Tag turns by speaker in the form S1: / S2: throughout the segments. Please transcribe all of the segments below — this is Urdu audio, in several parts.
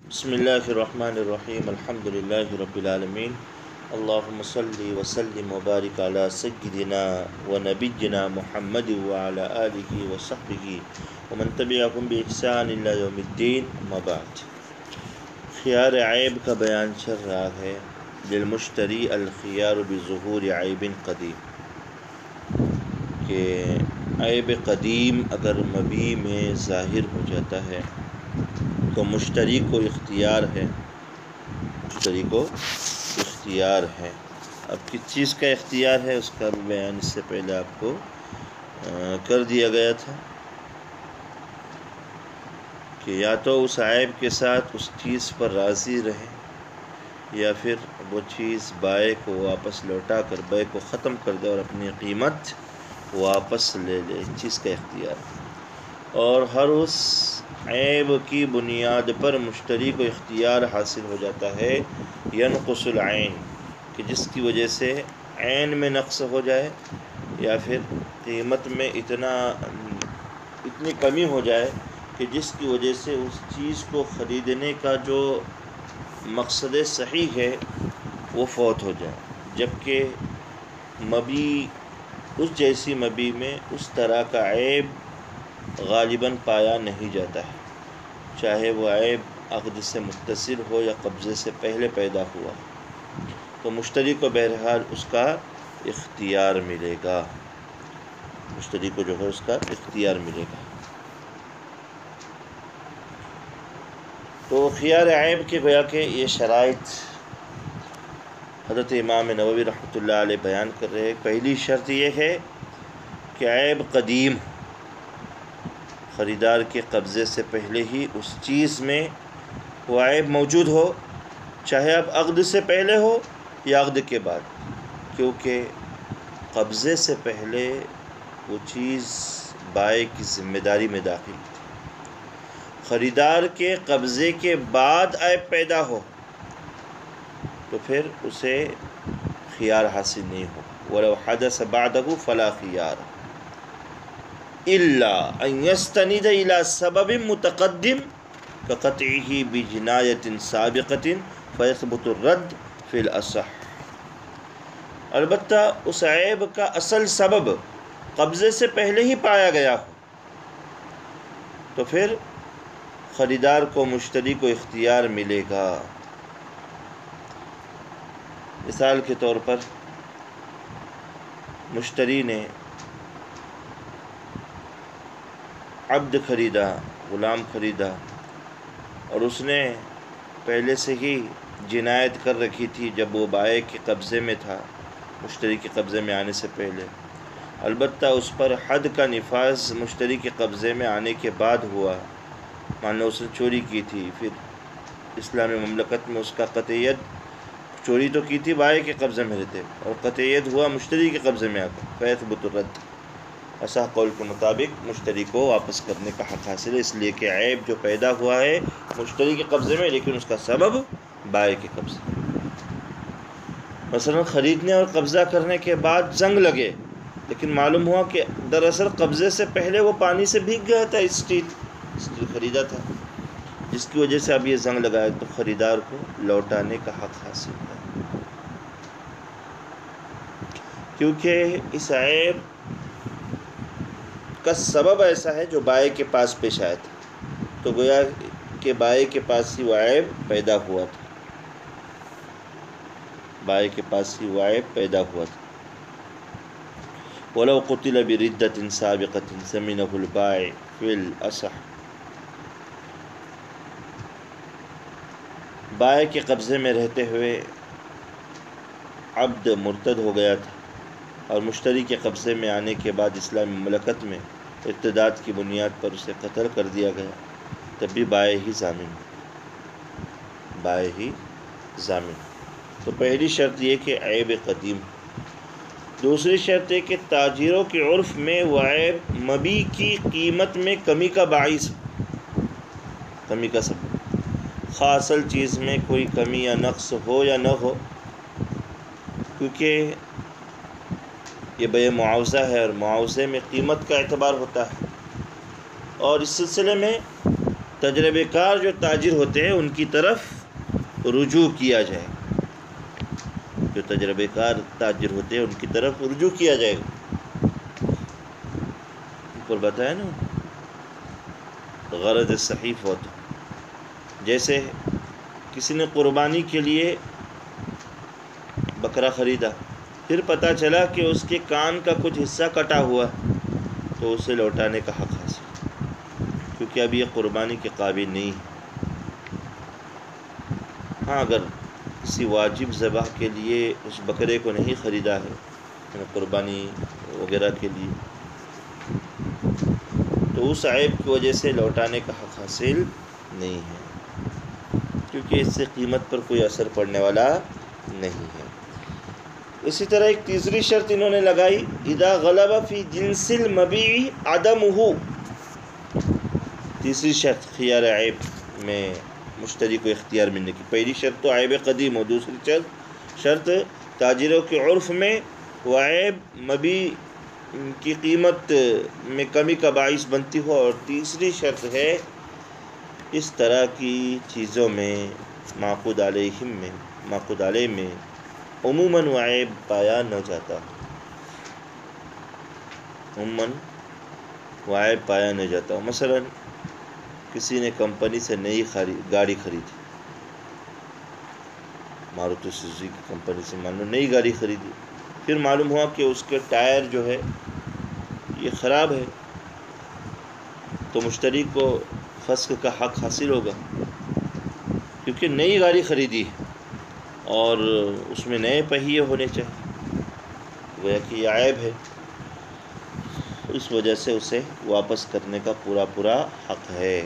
S1: بسم اللہ الرحمن الرحیم الحمد للہ رب العالمین اللہم صلی وسلم وبارک علی سیدنا و نبینا محمد وعلی آلہ وصحبہ ومن تبعہم بإحسان الی یوم الدین اما بعد۔ خیار عیب کا بیان چل رہا ہے۔ للمشتری الخیار بظہور عیب قدیم، کہ عیب قدیم اگر مبیع میں ظاہر ہو جاتا ہے تو مشتری کو اختیار ہے۔ اب کس چیز کا اختیار ہے اس کا بیان اس سے پہلے آپ کو کر دیا گیا تھا کہ یا تو اس عیب کے ساتھ اس چیز پر راضی رہے یا پھر وہ چیز بائع کو واپس لوٹا کر بائع کو ختم کر دے اور اپنی قیمت واپس لے لے۔ اس چیز کا اختیار اور ہر اس عیب کی بنیاد پر مشتری کو اختیار حاصل ہو جاتا ہے ینقص العین، کہ جس کی وجہ سے عین میں نقص ہو جائے یا پھر قیمت میں اتنی کمی ہو جائے کہ جس کی وجہ سے اس چیز کو خریدنے کا جو مقصد صحیح ہے وہ فوت ہو جائے، جبکہ مبیع اس جیسی مبیع میں اس طرح کا عیب غالباً پایا نہیں جاتا ہے، چاہے وہ عیب عقد سے متصل ہو یا قبضے سے پہلے پیدا ہوا، تو مشتری کو بہرحال اس کا اختیار ملے گا، مشتری کو جو ہے اس کا اختیار ملے گا۔ تو خیار عیب کے گویا کہ یہ شرائط حضرت امام نووی رحمۃ اللہ علیہ بیان کر رہے ہیں۔ پہلی شرط یہ ہے کہ عیب قدیم، خریدار کے قبضے سے پہلے ہی اس چیز میں وہ عیب موجود ہو، چاہے اب عقد سے پہلے ہو یا عقد کے بعد، کیونکہ قبضے سے پہلے وہ چیز بائع کی ذمہ داری میں داخل تھی۔ خریدار کے قبضے کے بعد عیب پیدا ہو تو پھر اسے خیار حاصل نہیں ہو۔ وَلَوْ حَدَثَ بَعْدَهُ فَلَا خِيَارَ إِلَّا أَن يَسْتَنِدَ إِلَى سَبَبٍ مُتَقَدِّمٍ كَقَطْعِهِ بِجِنَایَةٍ سَابِقَةٍ فَيَثْبُتُ الرَّدُّ فِي الْأَصَحِّ۔ البتہ اس عیب کا اصل سبب قبضے سے پہلے ہی پایا گیا ہو تو پھر خریدار کو مشتری کو اختیار ملے گا۔ مثال کے طور پر مشتری نے عبد خریدا، غلام خریدا، اور اس نے پہلے سے ہی جنایت کر رکھی تھی جب وہ بائع کے قبضے میں تھا، مشتری کے قبضے میں آنے سے پہلے۔ البتہ اس پر حد کا نفاذ مشتری کے قبضے میں آنے کے بعد ہوا، مان لو اس نے چوری کی تھی، پھر اسلامی مملکت میں اس کا قطع ید، چوری تو کی تھی بائع کے قبضے میں رہتے اور قطع ید ہوا مشتری کے قبضے میں آ کر، فیثبت الرد، اصح قول کے مطابق مشتری کو واپس کرنے کا حق حاصل ہے، اس لیے کہ عیب جو پیدا ہوا ہے مشتری کے قبضے میں لیکن اس کا سبب بائع کے قبضے میں۔ مثلا خریدنے اور قبضہ کرنے کے بعد زنگ لگے، لیکن معلوم ہوا کہ دراصل قبضے سے پہلے وہ پانی سے بھیگ گیا تھا، اسٹیل خریدا تھا، جس کی وجہ سے اب یہ زنگ لگایا تو خریدار کو لوٹانے کا حق حاصل ہے، کیونکہ اس عیب کا سبب ایسا ہے جو بائع کے پاس پیش آیا تھا، تو گویا کہ بائع کے پاس ہی وہ عیب پیدا ہوا تھا، بائع کے پاس ہی وہ عیب پیدا ہوا تھا۔ وَلَوْ قُتِلَ بِرِدَّةٍ سَابِقَةٍ ضَمِنَهُ الْبَائِعُ فِي الْأَصَحِّ، بائع کے قبضے میں رہتے ہوئے عبد مرتد ہو گیا تھا اور مشتری کے قبضے میں آنے کے بعد اسلامی مملکت میں ارتداد کی بنیاد پر اسے قتل کر دیا گیا، تب بھی بائع ہی ضامن، بائع ہی ضامن۔ تو پہلی شرط یہ کہ عیب قدیم۔ دوسری شرط یہ کہ تاجروں کے عرف میں وہ عیب مبیع کی قیمت میں کمی کا باعث، کمی کا سبب، خواہ اصل چیز میں کوئی کمی یا نقص ہو یا نہ ہو، کیونکہ یہ بیع معاوضہ ہے اور معاوضے میں قیمت کا اعتبار ہوتا ہے، اور اس سلسلے میں تجربے کار جو تاجر ہوتے ہیں ان کی طرف رجوع کیا جائے، جو تجربے کار تاجر ہوتے ہیں ان کی طرف رجوع کیا جائے گا. اوپر بتایا نا غرض صحیح ہوتا. جیسے کسی نے قربانی کے لیے بکرا خریدا، پھر پتہ چلا کہ اس کے کان کا کچھ حصہ کٹا ہوا، تو اسے لوٹانے کا حق حاصل، کیونکہ اب یہ قربانی کے قابل نہیں ہے. ہاں اگر کسی واجب ذبح کے لیے اس بکرے کو نہیں خریدا ہے قربانی وغیرہ کے لیے، تو اس عیب کی وجہ سے لوٹانے کا حق حاصل نہیں ہے، کیونکہ اس سے قیمت پر کوئی اثر پڑنے والا نہیں ہے. اسی طرح ایک تیسری شرط انہوں نے لگائی، اذا غلب فی جنس المبیع عدمہ. تیسری شرط خیار عیب میں مشتری کو اختیار ملنے کی. پہلی شرط تو عیب قدیم ہو، دوسری شرط تاجروں کے عرف میں وہ عیب مبیع کی قیمت میں کمی کا باعث بنتی ہو، اور تیسری شرط ہے اس طرح کی چیزوں میں معقود علیہ میں عموماً وہ عیب پایا نہ جاتا. مثلا کسی نے کمپنی سے نئی گاڑی خریدی، ماروتی سوزوکی کی کمپنی سے مان لو نئی گاڑی خریدی، پھر معلوم ہوا کہ اس کے ٹائر جو ہے یہ خراب ہے، تو مشتری کو فسخ کا حق حاصل ہوگا، کیونکہ نئی گاڑی خریدی ہے اور اس میں نئے پہیے ہونے چاہیے، گویا کہ یہ عیب ہے، اس وجہ سے اسے واپس کرنے کا پورا حق ہے،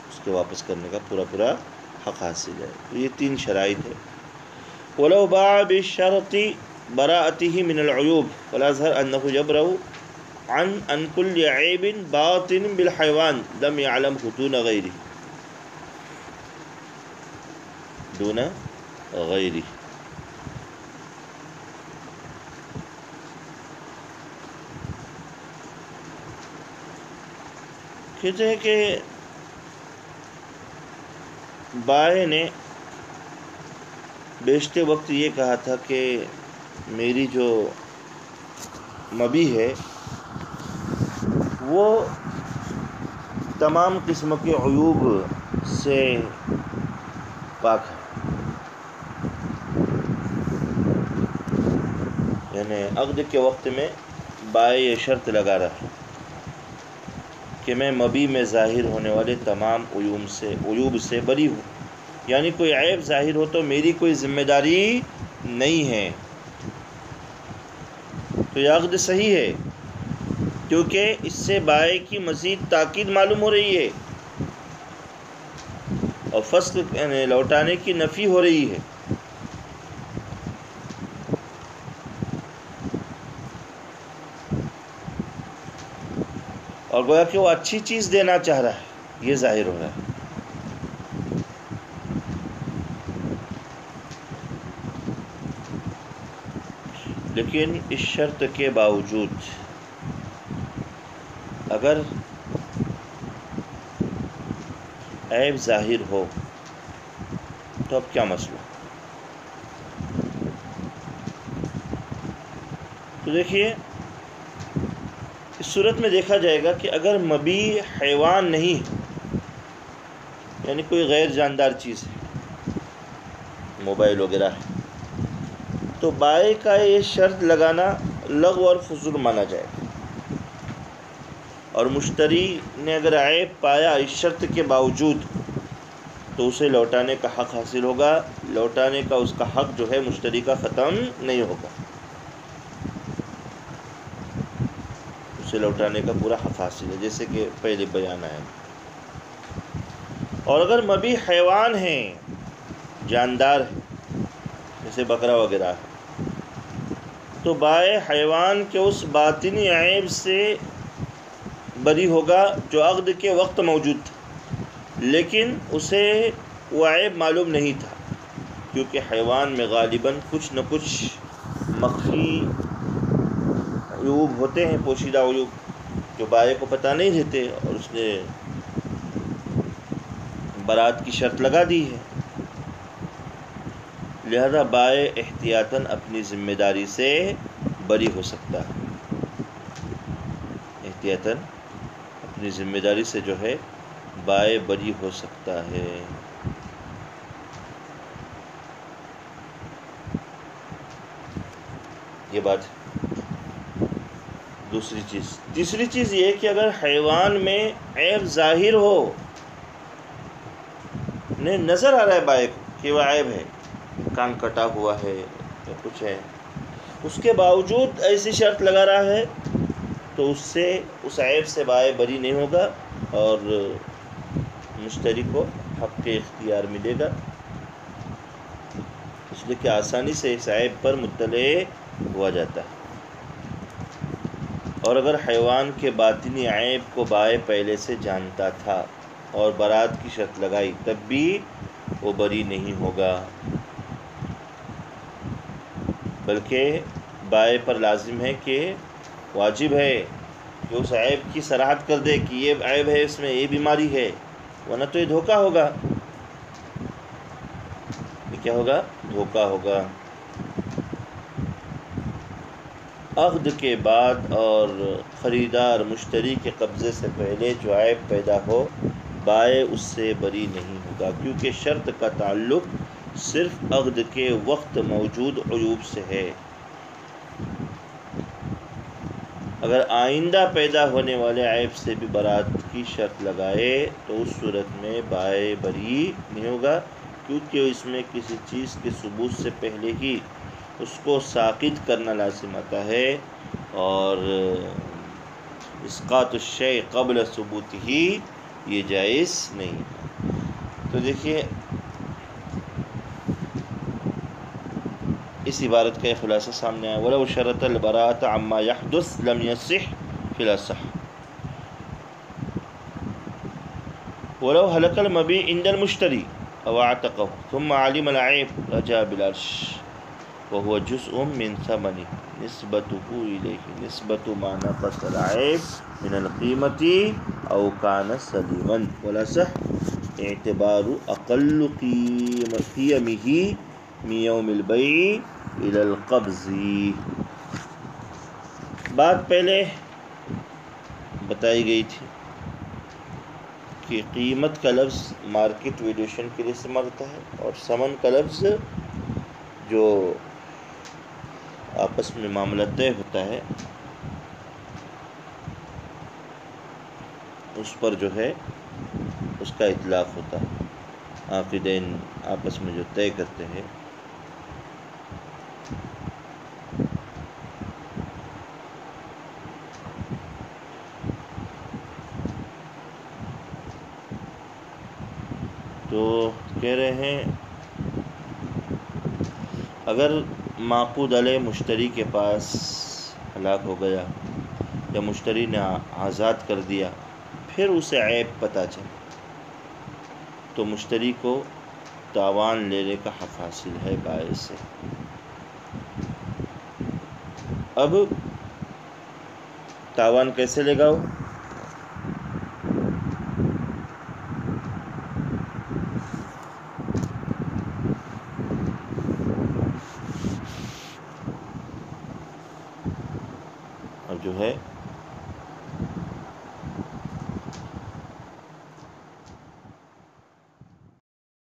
S1: اس کے واپس کرنے کا پورا حق حاصل ہے. تو یہ تین شرائط ہے. وَلَوْ بَاعَ بِالشَّرْطِ بَرَاءَتِهِ مِنَ الْعُيُوبِ فَالْأَظْهَرُ أَنَّهُ يَبْرَأُ عَنْ كُلِّ عَيْبٍ بَاطِنٍ بِالْحَيْوَانِ لَمْ يَعْلَمْهُ دُونَ غَيْرِهِ. کہتے ہیں کہ بائع نے بیچتے وقت یہ کہا تھا کہ میری جو مبیع ہے وہ تمام قسم کے عیوب سے پاک ہے. یعنی عقد کے وقت میں بائع یہ شرط لگا رہا ہے کہ میں مبیع میں ظاہر ہونے والے تمام عیوب سے بری ہوں، یعنی کوئی عیب ظاہر ہو تو میری کوئی ذمہ داری نہیں ہے. تو یہ عقد صحیح ہے، کیونکہ اس سے بائع کی مزید تاکید معلوم ہو رہی ہے اور فسخ یعنی لوٹانے کی نفی ہو رہی ہے. اور گویا کہ وہ اچھی چیز دینا چاہ رہا ہے، یہ ظاہر ہو رہا ہے. لیکن اس شرط کے باوجود اگر عیب ظاہر ہو تو اب کیا مسئلہ؟ تو دیکھیے اس صورت میں دیکھا جائے گا کہ اگر مبیع حیوان نہیں یعنی کوئی غیر جاندار چیز ہے، موبائل وغیرہ ہے، تو بائع کا یہ شرط لگانا لغو اور فضول مانا جائے گا. اور مشتری نے اگر عیب پایا اس شرط کے باوجود تو اسے لوٹانے کا حق حاصل ہوگا. لوٹانے کا اس کا حق جو ہے مشتری کا ختم نہیں ہوگا، اسے لوٹانے کا پورا حق حاصل ہے، جیسے کہ پہلے بیان آیا. اور اگر مبیع حیوان ہیں، جاندار ہے، جیسے بکرا وغیرہ ہے، تو بائع حیوان کے اس باطنی عیب سے بری ہوگا جو عقد کے وقت موجود تھا، لیکن اسے وہ عیب معلوم نہیں تھا، کیونکہ حیوان میں غالباً کچھ نہ کچھ مخفی عیوب ہوتے ہیں، پوشیدہ عیوب جو بائع کو پتہ نہیں رہتے، اور اس نے برات کی شرط لگا دی ہے، لہذا بائے احتیاطاً اپنی ذمہ داری سے بری ہو سکتا ہے، احتیاطاً اپنی ذمہ داری سے جو ہے بائے بری ہو سکتا ہے۔ یہ بات دوسری چیز۔ تیسری چیز یہ کہ اگر حیوان میں عیب ظاہر ہو، نظر آ رہا ہے بائے کو کہ وہ عیب ہے، کان کٹا ہوا ہے یا کچھ ہے، اس کے باوجود ایسی شرط لگا رہا ہے، تو اس عیب سے بائے بری نہیں ہوگا اور مشتری کو حق اختیار ملے گا، اس لیے کہ آسانی سے اس عیب پر مطلع ہوا جاتا ہے۔ اور اگر حیوان کے باطنی عیب کو بائے پہلے سے جانتا تھا اور برات کی شرط لگائی، تب بھی وہ بری نہیں ہوگا، بلکہ بائے پر لازم ہے کہ واجب ہے کہ اس عیب کی صراحت کر دے کہ یہ عیب ہے، اس میں یہ بیماری ہے، ورنہ تو یہ دھوکہ ہوگا، یہ کیا ہوگا؟ دھوکہ ہوگا۔ عقد کے بعد اور خریدار مشتری کے قبضے سے پہلے جو عیب پیدا ہو، بائے اس سے بری نہیں ہوگا، کیونکہ شرط کا تعلق صرف عقد کے وقت موجود عیوب سے ہے۔ اگر آئندہ پیدا ہونے والے عیب سے بھی برات کی شرط لگائے تو اس صورت میں بائے بری نہیں ہوگا، کیونکہ اس میں کسی چیز کے ثبوت سے پہلے ہی اس کو ساقط کرنا لازم آتا ہے، اور اسقاط الشیء قبل ثبوت ہی یہ جائز نہیں۔ تو دیکھیے اس عبارت کا یہ خلاصہ سامنے آیا، وَلَوْ شَرَطَ الْبَرَاءَةَ عَمَّا يَحْدُثُ لَمْ يَصِحْ فِي الْأَصَحِّ وَلَوْ هَلَكَ الْمَبِيعُ عِنْدَ الْمُشْتَرِي أَوْ أَعْتَقَهُ ثُمَّ عَلِمَ الْعَيْبَ رَجَعَ بِالْعَرْشِ وَهُوَ جُزْءٌ مِّن ثَمَنِهِ نِسْبَتُهُ إِلَيْهِ نِسْبَةُ مَا نَقَصَ الْعَيْبَ مِنَ الْقِيمَةِ أَوْ كَانَ سَلِيمًا وَالْأَصَحُّ اعْتِبَارُ أَقَلُّ قِيَمِهِ من یوم البیع الی القبض۔ بات پہلے بتائی گئی تھی کہ قیمت کا لفظ مارکیٹ ویلیوشن کے لیے استعمال ہوتا ہے، اور ثمن کا لفظ جو آپس میں معاملہ طے ہوتا ہے اس پر جو ہے اس کا اطلاق ہوتا ہے، عاقدین آپس میں جو طے کرتے ہیں۔ تو کہہ رہے ہیں اگر معقود علیہ مشتری کے پاس ہلاک ہو گیا یا مشتری نے آزاد کر دیا، پھر اسے عیب پتہ چلا، تو مشتری کو تاوان لینے کا حق حاصل ہے بائع سے۔ اب تاوان کیسے لے گا وہ؟ اب جو ہے